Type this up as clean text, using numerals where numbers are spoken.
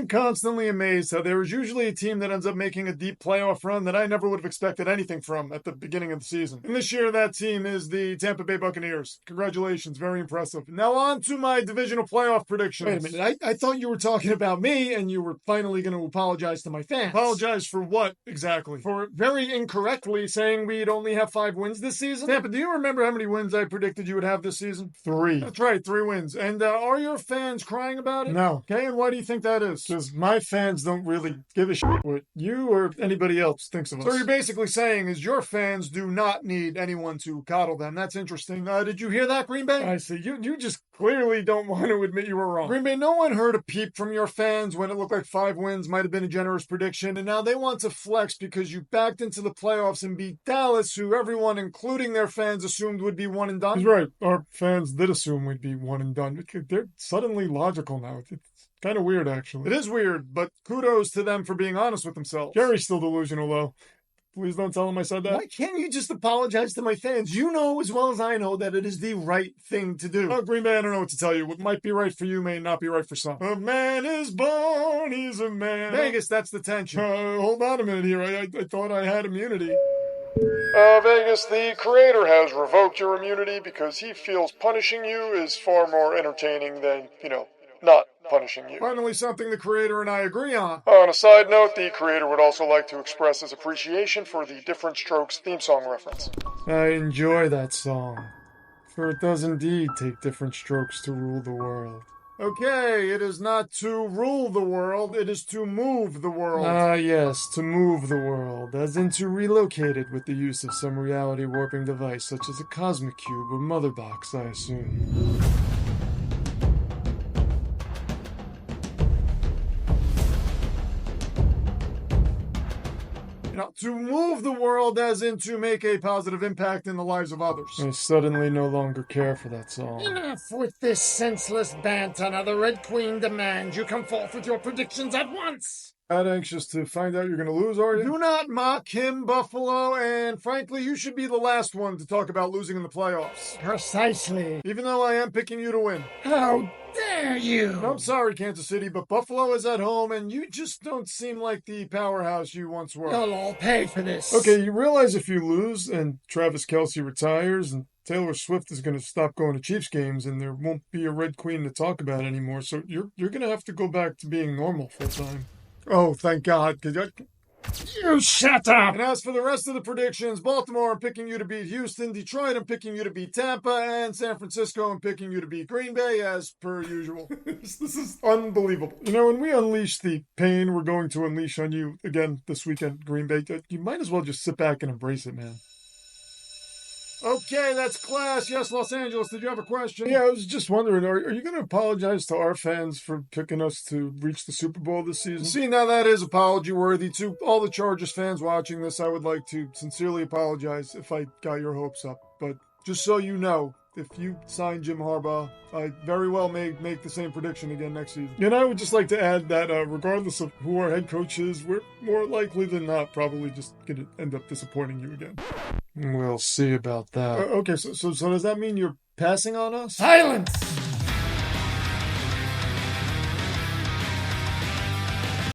I'm constantly amazed how there is usually a team that ends up making a deep playoff run that I never would have expected anything from at the beginning of the season. And this year, that team is the Tampa Bay Buccaneers. Congratulations, very impressive. Now on to my divisional playoff predictions. Wait a minute, I thought you were talking about me and you were finally going to apologize to my fans. Apologize for what, exactly? For very incorrectly saying we'd only have 5 wins this season? Tampa, do you remember how many wins I predicted you would have this season? 3. That's right, 3 wins. And are your fans crying about it? No. Okay, and why do you think that is? Because my fans don't really give a shit what you or anybody else thinks of us. So you're basically saying is your fans do not need anyone to coddle them. That's interesting. Did you hear that, Green Bay? I see. You just clearly don't want to admit you were wrong. Green Bay, no one heard a peep from your fans when it looked like 5 wins might have been a generous prediction, and now they want to flex because you backed into the playoffs and beat Dallas, who everyone, including their fans, assumed would be one and done. He's right. Our fans did assume we'd be one and done. They're suddenly logical now. It's kind of weird, actually. It is weird, but kudos to them for being honest with themselves. Jerry's still delusional, though. Please don't tell him I said that. Why can't you just apologize to my fans? You know as well as I know that it is the right thing to do. Oh, Green Bay, I don't know what to tell you. What might be right for you may not be right for some. A man is born, he's a man. Vegas, that's the tension. Hold on a minute here. I thought I had immunity. Vegas, the creator has revoked your immunity because he feels punishing you is far more entertaining than, not punishing you. Finally, something the creator and I agree on. On a side note, the creator would also like to express his appreciation for the Different Strokes theme song reference. I enjoy that song, for it does indeed take different strokes to rule the world. Okay, it is not to rule the world, it is to move the world. Ah, yes, to move the world, as in to relocate it with the use of some reality warping device, such as a cosmic cube or mother box, I assume. To move the world as in to make a positive impact in the lives of others. I suddenly no longer care for that song. Enough with this senseless banter. Now the Red Queen demands you come forth with your predictions at once. Not anxious to find out you're going to lose, are you? Do not mock him, Buffalo, and frankly, you should be the last one to talk about losing in the playoffs. Precisely. Even though I am picking you to win. How dare you? I'm sorry, Kansas City, but Buffalo is at home, and you just don't seem like the powerhouse you once were. You'll all pay for this. Okay, you realize if you lose and Travis Kelce retires and Taylor Swift is going to stop going to Chiefs games and there won't be a Red Queen to talk about anymore, so you're going to have to go back to being normal full time. Oh, thank God. You shut up! And as for the rest of the predictions, Baltimore, I'm picking you to beat Houston. Detroit, I'm picking you to beat Tampa. And San Francisco, I'm picking you to beat Green Bay, as per usual. This is unbelievable. When we unleash the pain we're going to unleash on you again this weekend, Green Bay, you might as well just sit back and embrace it, man. Okay, that's class. Yes, Los Angeles, did you have a question? Yeah, I was just wondering, are you going to apologize to our fans for picking us to reach the Super Bowl this season? See, now that is apology worthy. To all the Chargers fans watching this, I would like to sincerely apologize if I got your hopes up. But just so you know, if you sign Jim Harbaugh, I very well may make the same prediction again next season. And I would just like to add that regardless of who our head coach is, we're more likely than not probably just going to end up disappointing you again. We'll see about that. Okay, so does that mean you're passing on us? Silence!